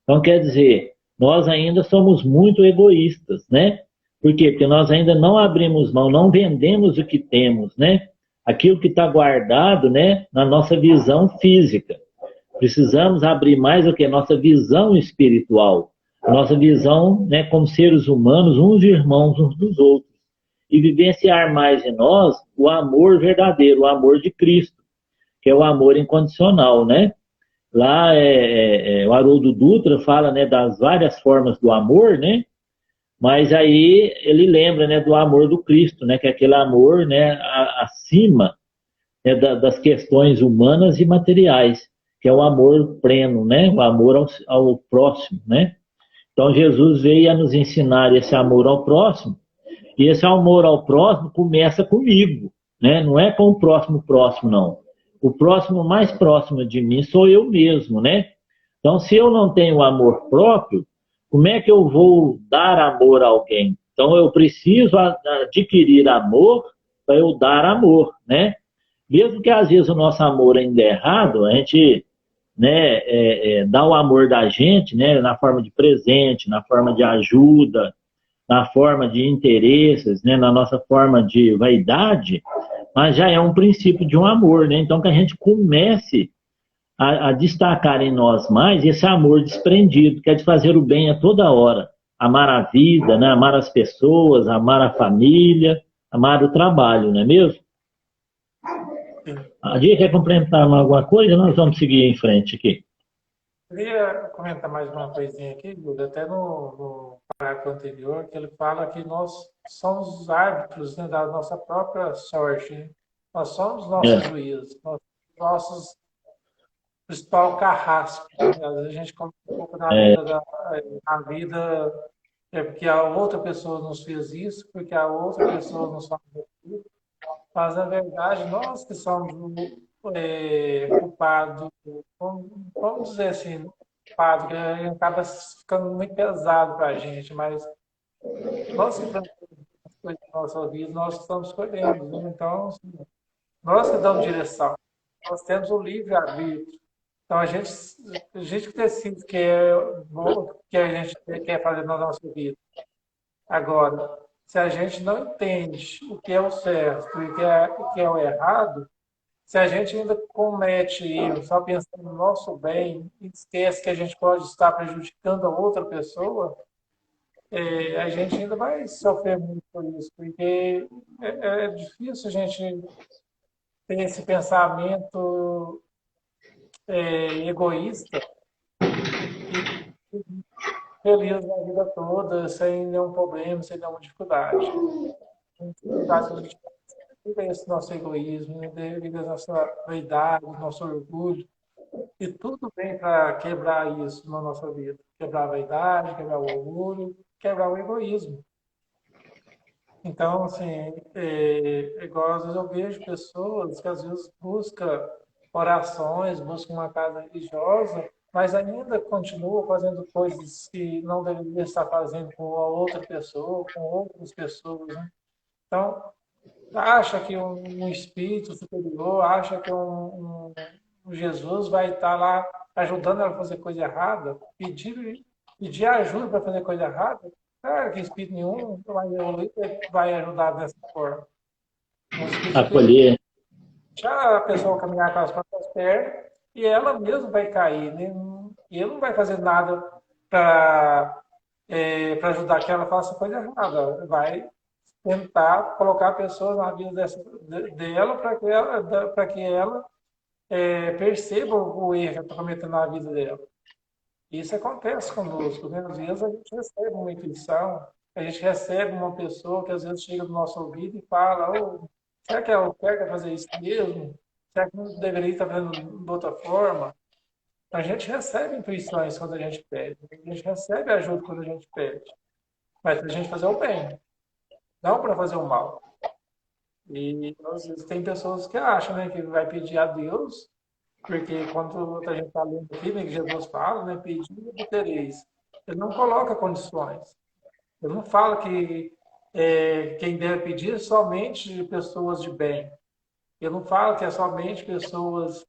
B: Então, quer dizer, nós ainda somos muito egoístas, né? Por quê? Porque nós ainda não abrimos mão, não vendemos o que temos, né? Aquilo que está guardado, né? Na nossa visão física. Precisamos abrir mais o que? Nossa visão espiritual. A nossa visão, né? Como seres humanos, uns irmãos uns dos outros. E vivenciar mais em nós o amor verdadeiro, o amor de Cristo, que é o amor incondicional, né? Lá o Haroldo Dutra fala, né, das várias formas do amor, né? Mas aí ele lembra, né, do amor do Cristo, né, que é aquele amor, né, acima, né, das questões humanas e materiais, que é o amor pleno, né, o amor ao próximo, né? Então Jesus veio a nos ensinar esse amor ao próximo, e esse amor ao próximo começa comigo, né? Não é com o próximo, não. O próximo mais próximo de mim sou eu mesmo, né? Então, se eu não tenho amor próprio, como é que eu vou dar amor a alguém? Então, eu preciso adquirir amor para eu dar amor, né? Mesmo que às vezes o nosso amor ainda é errado, a gente, né, dá o amor da gente, né, na forma de presente, na forma de ajuda, na forma de interesses, né, na nossa forma de vaidade, mas já é um princípio de um amor, né? Então que a gente comece a destacar em nós mais esse amor desprendido, que é de fazer o bem a toda hora, amar a vida, né? Amar as pessoas, amar a família, amar o trabalho, não é mesmo?
A: Sim.
B: A Dia quer complementar alguma coisa? Nós vamos seguir em frente aqui.
A: Queria comentar mais uma coisinha aqui, Júlio, até no parágrafo anterior, que ele fala que nós somos os árbitros, né, da nossa própria sorte, né? Nós somos nossos
B: É,
A: juízes, nós somos nossos principal carrasco, né? Às vezes a gente coloca um pouco
B: é,
A: na vida é porque a outra pessoa nos fez isso, porque a outra pessoa nos faz isso, mas na verdade nós que somos culpados, vamos dizer assim, culpado, que acaba ficando muito pesado para a gente, mas nós que fazemos as coisas da nossa vida, nós que estamos escolhendo, né? Então, assim, nós que damos direção, nós temos o livre-arbítrio. Então, a gente que decide que é bom, que a gente quer fazer na nossa vida. Agora, se a gente não entende o que é o certo e o que é o errado, se a gente ainda comete erro só pensando no nosso bem e esquece que a gente pode estar prejudicando a outra pessoa, a gente ainda vai sofrer muito por isso, porque é difícil a gente ter esse pensamento egoísta e feliz na vida toda, sem nenhum problema, sem nenhuma dificuldade. Caso a gente vive esse nosso egoísmo, devido à nossa vaidade, nosso orgulho, e tudo vem para quebrar isso na nossa vida. Quebrar a vaidade, quebrar o orgulho, quebrar o egoísmo. Então, assim, igual às vezes eu vejo pessoas que às vezes buscam orações, buscam uma casa religiosa, mas ainda continuam fazendo coisas que não deveriam estar fazendo com a outra pessoa, com outras pessoas, né? Então, acha que um espírito superior, acha que um Jesus vai estar lá ajudando ela a fazer coisa errada, pedir ajuda para fazer coisa errada. Claro que espírito nenhum vai ajudar dessa forma. Um espírito superior
B: Acolher.
A: deixa a pessoa caminhar com as próprias pernas e ela mesma vai cair, né? E ele não vai fazer nada para ajudar que ela faça coisa errada. Vai tentar colocar pessoas na vida dela para que ela perceba o erro que está cometendo na vida dela. Isso acontece conosco, né? Às vezes a gente recebe uma intuição, a gente recebe uma pessoa que às vezes chega no nosso ouvido e fala: oh, será que eu quero fazer isso mesmo? Será que não deveria estar fazendo de outra forma? A gente recebe intuições quando a gente pede, a gente recebe ajuda quando a gente pede, mas para a gente fazer o bem, não para fazer o mal. E às vezes tem pessoas que acham, né, que vai pedir a Deus, porque quando a gente está lendo aqui, né, que Jesus fala, né, pedir e obtereis. Ele não coloca condições. Ele não fala que quem deve pedir é somente pessoas de bem. Ele não fala que é somente pessoas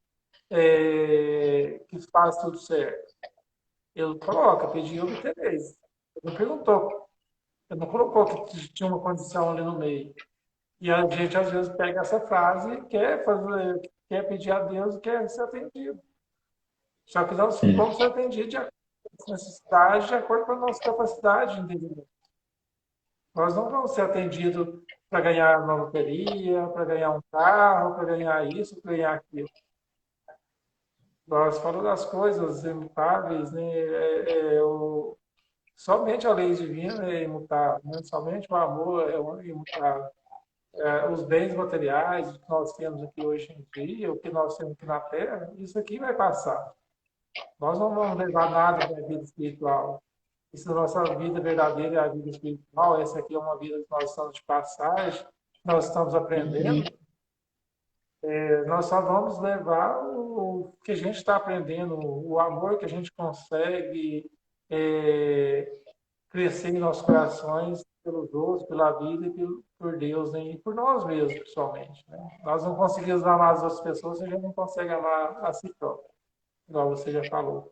A: que fazem tudo certo. Ele coloca, pedir e obtereis. Ele não perguntou. Ele não colocou que tinha uma condição ali no meio. E a gente, às vezes, pega essa frase e quer pedir a Deus e quer ser atendido. Só que nós
B: É.
A: vamos ser atendidos de acordo com a necessidade, de acordo com a nossa capacidade de entendimento. Nós não vamos ser atendidos para ganhar uma loteria, para ganhar um carro, para ganhar isso, para ganhar aquilo. Nós falamos das coisas imutáveis, né? Somente a lei divina é imutável, né? Somente o amor é imutável. Os bens materiais que nós temos aqui hoje em dia, o que nós temos aqui na Terra, isso aqui vai passar. Nós não vamos levar nada para a vida espiritual. E se a nossa vida verdadeira é a vida espiritual, essa aqui é uma vida que nós estamos de passagem, nós estamos aprendendo, nós só vamos levar o que a gente está aprendendo, o amor que a gente consegue crescer em nossos corações pelos outros, pela vida e por Deus, né? E por nós mesmos, principalmente. Né? Nós não conseguimos amar as outras pessoas, a gente não consegue amar a si próprio, igual você já falou.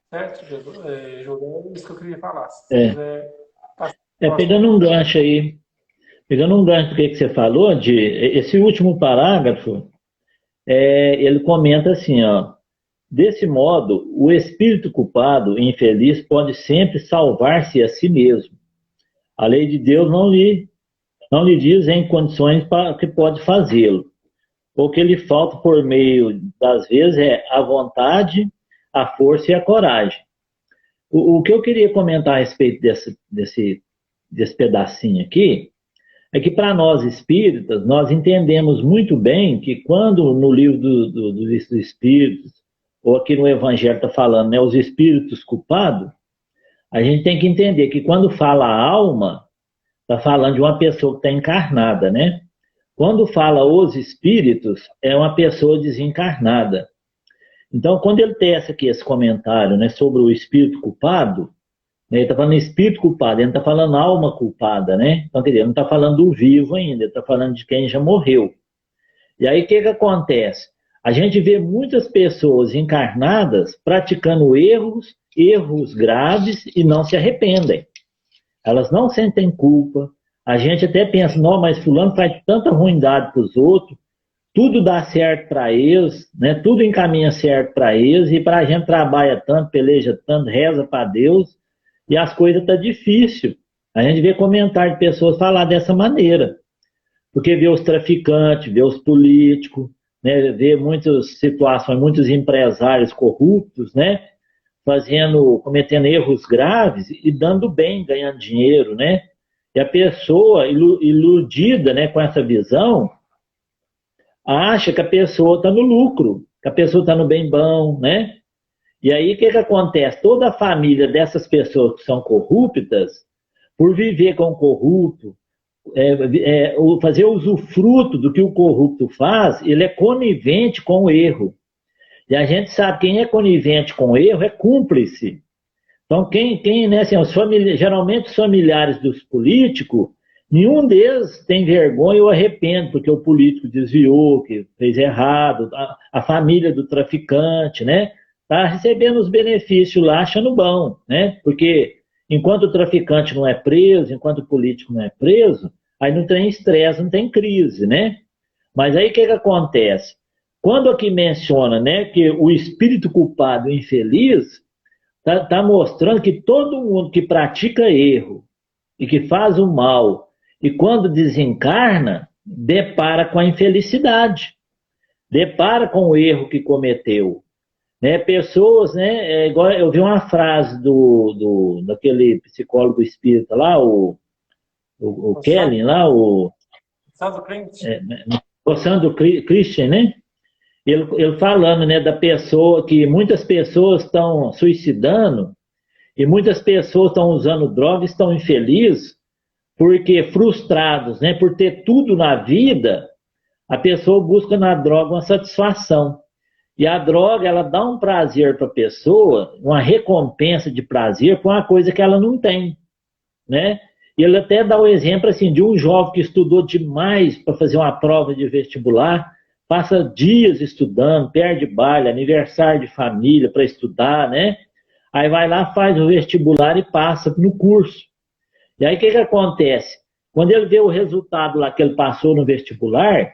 A: Certo, Júlio? É isso que eu queria falar. Se você quiser
B: Pegando um gancho aí, pegando um gancho do que você falou, de esse último parágrafo, ele comenta assim, ó: desse modo, o espírito culpado e infeliz pode sempre salvar-se a si mesmo. A lei de Deus não lhe diz em condições para que pode fazê-lo. O que lhe falta por meio das vezes é a vontade, a força e a coragem. O que eu queria comentar a respeito desse pedacinho aqui é que, para nós espíritas, nós entendemos muito bem que quando no livro dos Espíritos, ou aqui no Evangelho está falando, né, os espíritos culpados, a gente tem que entender que quando fala alma, está falando de uma pessoa que está encarnada, né? Quando fala os espíritos, é uma pessoa desencarnada. Então, quando ele tece aqui esse comentário, né, sobre o espírito culpado, né, ele está falando espírito culpado, ele não está falando alma culpada, né? Então, quer dizer, ele não está falando do vivo ainda, ele está falando de quem já morreu. E aí, o que acontece? A gente vê muitas pessoas encarnadas praticando erros graves e não se arrependem. Elas não sentem culpa. A gente até pensa, não, mas fulano faz tanta ruindade para os outros, tudo dá certo para eles, né? Tudo encaminha certo para eles, e para a gente trabalha tanto, peleja tanto, reza para Deus, e as coisas estão difíceis. A gente vê comentário de pessoas falar dessa maneira, porque vê os traficantes, vê os políticos, né? Vê muitas situações, muitos empresários corruptos, né? Cometendo erros graves e dando bem, ganhando dinheiro, né? E a pessoa iludida, né, com essa visão, acha que a pessoa está no lucro, que a pessoa está no bem bom, né? E aí o que acontece? Toda a família dessas pessoas que são corruptas, por viver com o corrupto, fazer usufruto do que o corrupto faz, ele é conivente com o erro. E a gente sabe que quem é conivente com o erro é cúmplice. Então, né, assim, geralmente os familiares dos políticos, nenhum deles tem vergonha ou arrepende, porque o político desviou, que fez errado, a família do traficante, né? Está recebendo os benefícios lá, achando bom, né? Porque enquanto o traficante não é preso, enquanto o político não é preso, aí não tem estresse, não tem crise, né? Mas aí o que acontece? Quando aqui menciona, né, que o espírito culpado e infeliz tá mostrando que todo mundo que pratica erro e que faz o mal e quando desencarna, depara com a infelicidade, depara com o erro que cometeu. Né? Pessoas, né, igual eu vi uma frase daquele psicólogo espírita lá, o Kelly, lá, o Sandro Christian, né? Ele falando, né, da pessoa, que muitas pessoas estão suicidando e muitas pessoas estão usando drogas, estão infelizes, porque frustrados, né, por ter tudo na vida, a pessoa busca na droga uma satisfação. E a droga, ela dá um prazer para a pessoa, uma recompensa de prazer por uma coisa que ela não tem, né? E ele até dá o exemplo assim, de um jovem que estudou demais para fazer uma prova de vestibular, passa dias estudando, perde baile, aniversário de família para estudar, né? Aí vai lá, faz o vestibular e passa no curso. E aí o que acontece? Quando ele vê o resultado lá que ele passou no vestibular,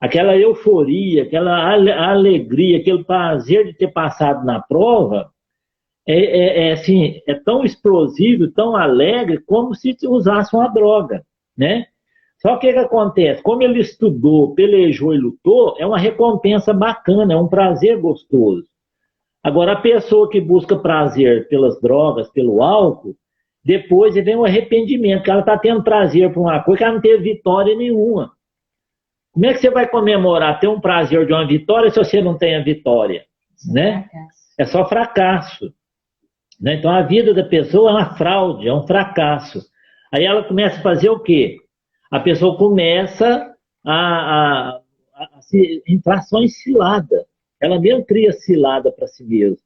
B: aquela euforia, aquela alegria, aquele prazer de ter passado na prova, assim, é tão explosivo, tão alegre, como se usasse uma droga, né? Só que o que acontece? Como ele estudou, pelejou e lutou, é uma recompensa bacana, é um prazer gostoso. Agora, a pessoa que busca prazer pelas drogas, pelo álcool, depois vem um arrependimento, que ela está tendo prazer por uma coisa que ela não teve vitória nenhuma. Como é que você vai comemorar, ter um prazer de uma vitória se você não tem a vitória? Né? É só fracasso. Né? Então, a vida da pessoa é uma fraude, é um fracasso. Aí ela começa a fazer o quê? A pessoa começa a entrar só em cilada. Ela mesmo cria cilada para si mesma.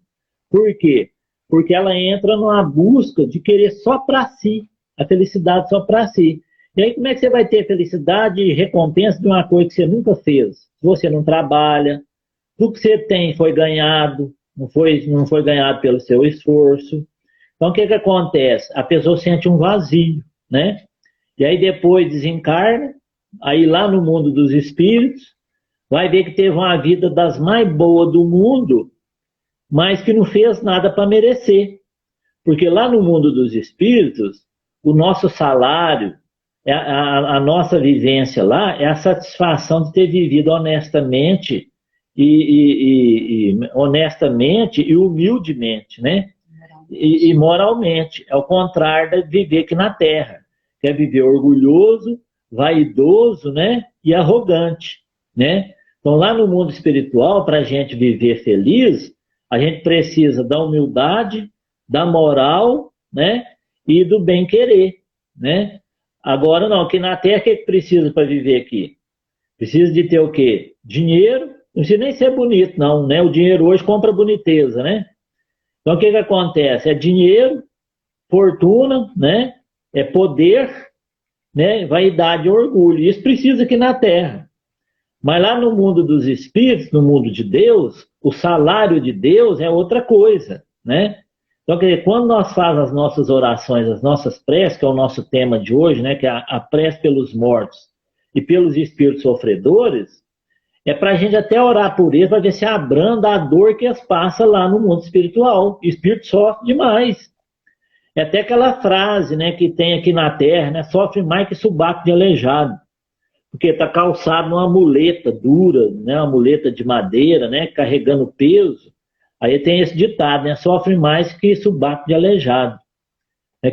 B: Por quê? Porque ela entra numa busca de querer só para si, a felicidade só para si. E aí como é que você vai ter felicidade e recompensa de uma coisa que você nunca fez? Se você não trabalha, tudo que você tem foi ganhado, não foi ganhado pelo seu esforço. Então o que acontece? A pessoa sente um vazio, né? E aí depois desencarna, aí lá no mundo dos espíritos, vai ver que teve uma vida das mais boas do mundo, mas que não fez nada para merecer. Porque lá no mundo dos espíritos, o nosso salário, a nossa vivência lá é a satisfação de ter vivido honestamente honestamente e humildemente, né? E moralmente. É o contrário de viver aqui na Terra. Que é viver orgulhoso, vaidoso, né? E arrogante, né? Então lá no mundo espiritual, para a gente viver feliz, a gente precisa da humildade, da moral, né? E do bem-querer, né? Agora não, aqui na Terra o que precisa para viver aqui? Precisa de ter o quê? Dinheiro, não precisa nem ser bonito não, né? O dinheiro hoje compra boniteza, né? Então o que acontece? É dinheiro, fortuna, né? É poder, né? Vaidade e orgulho. Isso precisa aqui na Terra. Mas lá no mundo dos espíritos, no mundo de Deus, o salário de Deus é outra coisa, né? Então, quer dizer, quando nós fazemos as nossas orações, as nossas preces, que é o nosso tema de hoje, né, que é a prece pelos mortos e pelos espíritos sofredores, é para a gente até orar por eles, para ver se abranda a dor que eles passam lá no mundo espiritual. O espírito sofre demais. É até aquela frase, né, que tem aqui na Terra, né, sofre mais que subaco de aleijado, porque está calçado numa muleta dura, né, uma muleta de madeira, né, carregando peso. Aí tem esse ditado, né, sofre mais que subaco de aleijado.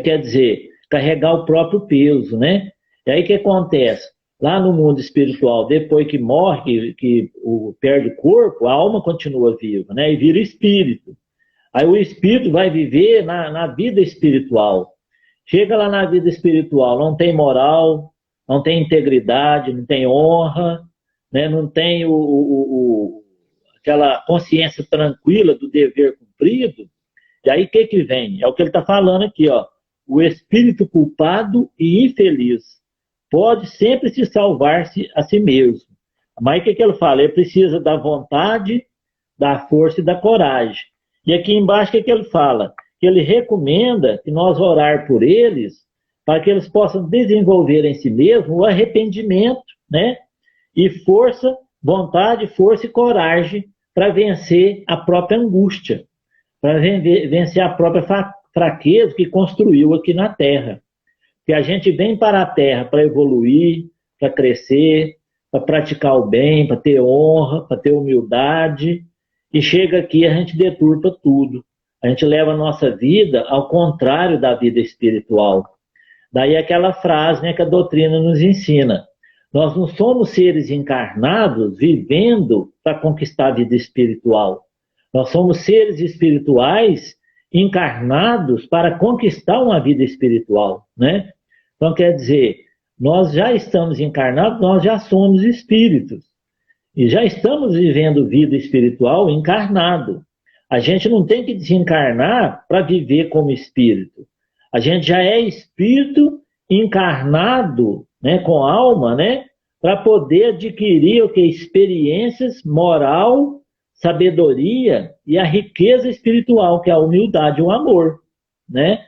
B: Quer dizer, carregar o próprio peso, né? E aí o que acontece? Lá no mundo espiritual, depois que morre, que perde o corpo, a alma continua viva, né? E vira espírito. Aí o espírito vai viver na vida espiritual. Chega lá na vida espiritual, não tem moral, não tem integridade, não tem honra, né? Não tem aquela consciência tranquila do dever cumprido. E aí o que vem? É o que ele está falando aqui, ó. O espírito culpado e infeliz pode sempre se salvar-se a si mesmo. Mas o que ele fala? Ele precisa da vontade, da força e da coragem. E aqui embaixo o que ele fala? Que ele recomenda que nós orar por eles para que eles possam desenvolver em si mesmo o arrependimento, né? E força, vontade, força e coragem para vencer a própria angústia, para vencer a própria fraqueza que construiu aqui na Terra. Que a gente vem para a Terra para evoluir, para crescer, para praticar o bem, para ter honra, para ter humildade, e chega aqui e a gente deturpa tudo. A gente leva a nossa vida ao contrário da vida espiritual. Daí aquela frase, né, que a doutrina nos ensina. Nós não somos seres encarnados vivendo para conquistar a vida espiritual. Nós somos seres espirituais encarnados para conquistar uma vida espiritual, né? Então, quer dizer, nós já estamos encarnados, nós já somos espíritos. E já estamos vivendo vida espiritual encarnado. A gente não tem que desencarnar para viver como espírito. A gente já é espírito encarnado, né, com alma, né, para poder adquirir o que? Experiências, moral, sabedoria e a riqueza espiritual, que é a humildade e o amor, né?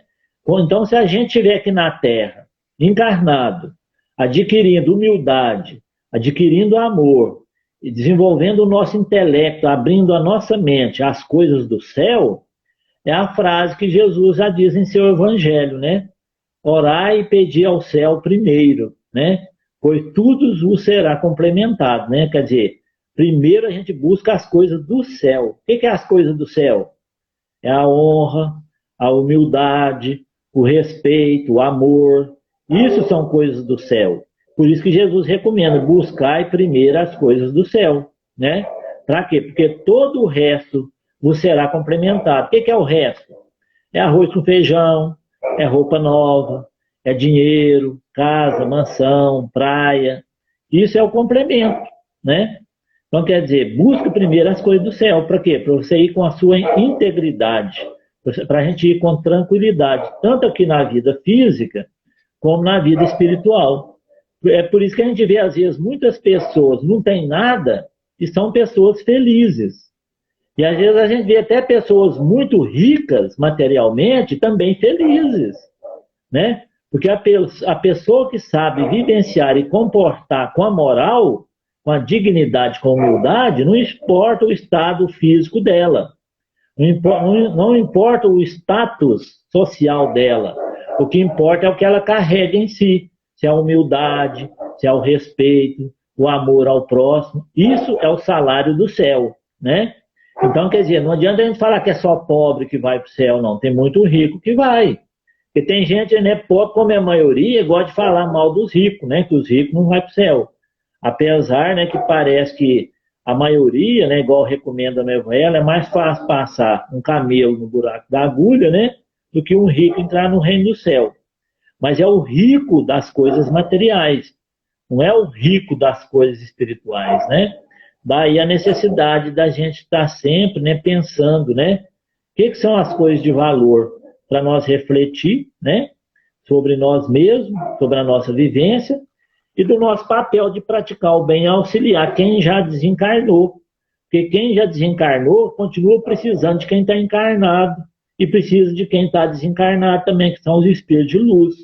B: Então, se a gente estiver aqui na Terra, encarnado, adquirindo humildade, adquirindo amor, e desenvolvendo o nosso intelecto, abrindo a nossa mente às coisas do céu, é a frase que Jesus já diz em seu evangelho, né? Orai e pedi ao céu primeiro, né? Pois tudo vos será complementado, né? Quer dizer, primeiro a gente busca as coisas do céu. O que é as coisas do céu? É a honra, a humildade, o respeito, o amor. Isso são coisas do céu. Por isso que Jesus recomenda, buscai primeiro as coisas do céu, né? Para quê? Porque todo o resto vos será complementado. O que é o resto? É arroz com feijão, é roupa nova, é dinheiro, casa, mansão, praia. Isso é o complemento, né? Então, quer dizer, busca primeiro as coisas do céu. Para quê? Para você ir com a sua integridade, para a gente ir com tranquilidade, tanto aqui na vida física, como na vida espiritual. É por isso que a gente vê, às vezes, muitas pessoas não têm nada e são pessoas felizes. E às vezes a gente vê até pessoas muito ricas materialmente também felizes, né? Porque a pessoa que sabe vivenciar e comportar com a moral, com a dignidade, com a humildade, não importa o estado físico dela, não importa o status social dela, o que importa é o que ela carrega em si, se é a humildade, se é o respeito, o amor ao próximo. Isso é o salário do céu, né? Então, quer dizer, não adianta a gente falar que é só pobre que vai para o céu, não. Tem muito rico que vai. Porque tem gente, né, pobre, como é a maioria, gosta de falar mal dos ricos, né? Que os ricos não vão para o céu. Apesar, né, que parece que a maioria, né, igual recomenda no Evangelho, é mais fácil passar um camelo no buraco da agulha, né? Do que um rico entrar no reino do céu. Mas é o rico das coisas materiais, não é o rico das coisas espirituais, né? Daí a necessidade da gente estar sempre, né, pensando, né? O que são as coisas de valor para nós refletir, né? Sobre nós mesmos, sobre a nossa vivência e do nosso papel de praticar o bem e auxiliar quem já desencarnou. Porque quem já desencarnou continua precisando de quem está encarnado e precisa de quem está desencarnado também, que são os espíritos de luz.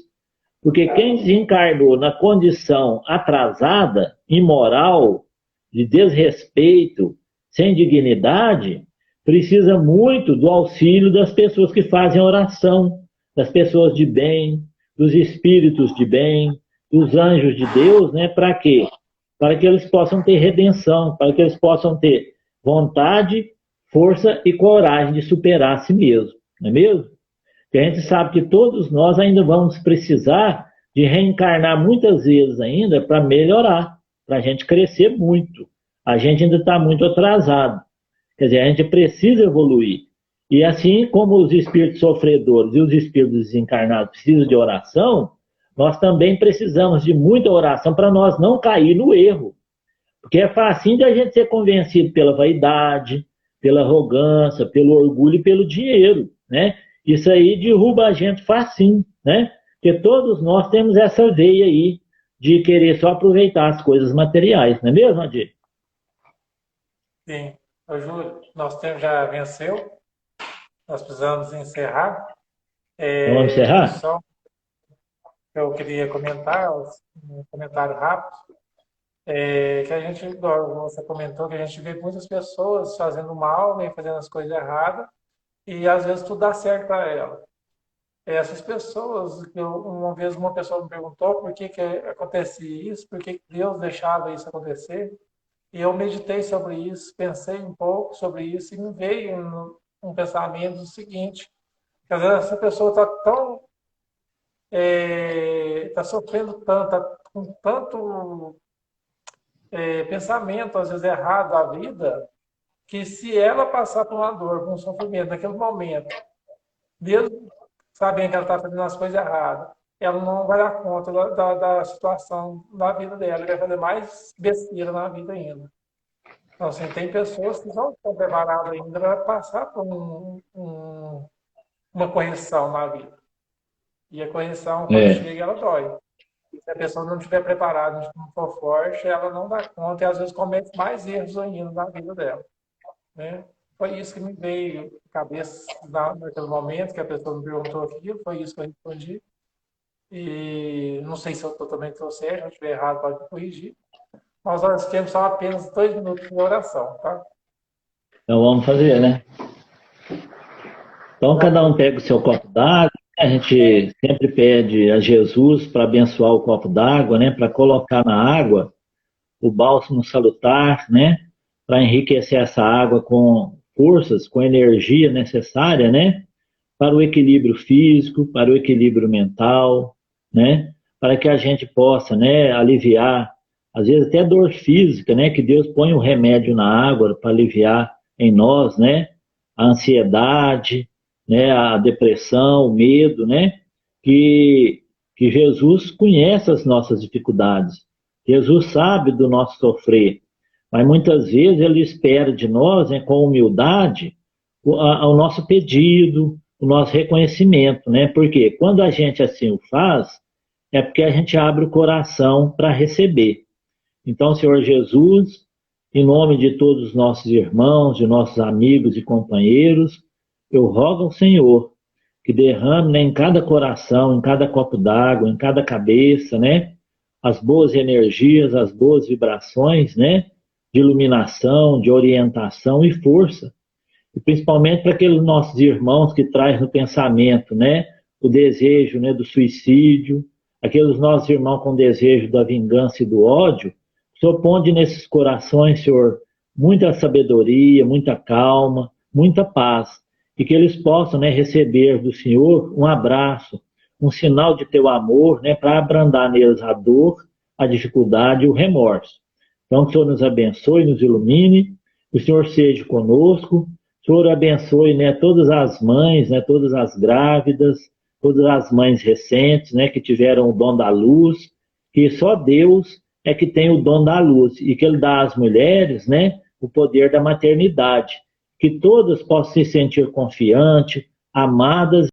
B: Porque quem desencarnou na condição atrasada, imoral, de desrespeito, sem dignidade, precisa muito do auxílio das pessoas que fazem oração, das pessoas de bem, dos espíritos de bem, dos anjos de Deus, né? Para quê? Para que eles possam ter redenção, para que eles possam ter vontade, força e coragem de superar a si mesmo, não é mesmo? Porque a gente sabe que todos nós ainda vamos precisar de reencarnar muitas vezes ainda para melhorar, para a gente crescer muito. A gente ainda está muito atrasado. Quer dizer, a gente precisa evoluir. E assim como os espíritos sofredores e os espíritos desencarnados precisam de oração, nós também precisamos de muita oração para nós não cair no erro. Porque é fácil de a gente ser convencido pela vaidade, pela arrogância, pelo orgulho e pelo dinheiro, né? Isso aí derruba a gente facinho, né? Porque todos nós temos essa veia aí de querer só aproveitar as coisas materiais, não é mesmo, Adir?
A: Sim. Ô, Júlio, nosso tempo já venceu. Nós precisamos encerrar.
B: Vamos encerrar?
A: Só eu queria comentar, um comentário rápido, que a gente, você comentou que a gente vê muitas pessoas fazendo mal, né, fazendo as coisas erradas, e às vezes tudo dá certo para ela. Essas pessoas, uma vez uma pessoa me perguntou por que acontecia isso, por que Deus deixava isso acontecer, e eu meditei sobre isso, pensei um pouco sobre isso, e me veio um pensamento do seguinte, que às vezes essa pessoa está tão está sofrendo tanto, tá com tanto pensamento, às vezes errado da vida, que se ela passar por uma dor, por um sofrimento naquele momento, mesmo sabendo que ela está fazendo as coisas erradas, ela não vai dar conta da situação na vida dela, vai fazer mais besteira na vida ainda. Então, assim, tem pessoas que não estão preparadas ainda para passar por uma correção na vida. E a correção, quando chega, ela dói. Se a pessoa não estiver preparada, não for forte, ela não dá conta e às vezes comete mais erros ainda na vida dela. Né? Foi isso que me veio à cabeça naquele momento que a pessoa me perguntou aquilo, foi isso que eu respondi. E não sei se eu totalmente estou certo, se eu estiver errado, pode me corrigir. Mas nós temos só apenas 2 minutos de oração, tá?
B: Então vamos fazer, né? Então cada um pega o seu copo d'água. A gente sempre pede a Jesus para abençoar o copo d'água, né? Para colocar na água o bálsamo salutar, né? Para enriquecer essa água com forças, com energia necessária, né? Para o equilíbrio físico, para o equilíbrio mental, né? Para que a gente possa, né? Aliviar, às vezes até dor física, né? Que Deus põe um remédio na água para aliviar em nós, né? A ansiedade, né, a depressão, o medo, né, que Jesus conhece as nossas dificuldades, Jesus sabe do nosso sofrer, mas muitas vezes Ele espera de nós, né, com humildade, o nosso pedido, o nosso reconhecimento, né, porque quando a gente assim o faz, é porque a gente abre o coração para receber. Então, Senhor Jesus, em nome de todos os nossos irmãos, de nossos amigos e companheiros, eu rogo ao Senhor que derrame, né, em cada coração, em cada copo d'água, em cada cabeça, né, as boas energias, as boas vibrações, né, de iluminação, de orientação e força. E principalmente para aqueles nossos irmãos que trazem no pensamento, né, o desejo, né, do suicídio, aqueles nossos irmãos com desejo da vingança e do ódio. O Senhor ponde nesses corações, Senhor, muita sabedoria, muita calma, muita paz. E que eles possam, né, receber do Senhor um abraço, um sinal de teu amor, né, para abrandar neles a dor, a dificuldade e o remorso. Então, que o Senhor nos abençoe, nos ilumine, que o Senhor seja conosco, o Senhor abençoe, né, todas as mães, né, todas as grávidas, todas as mães recentes, né, que tiveram o dom da luz, que só Deus é que tem o dom da luz, e que Ele dá às mulheres, né, o poder da maternidade. Que todas possam se sentir confiantes, amadas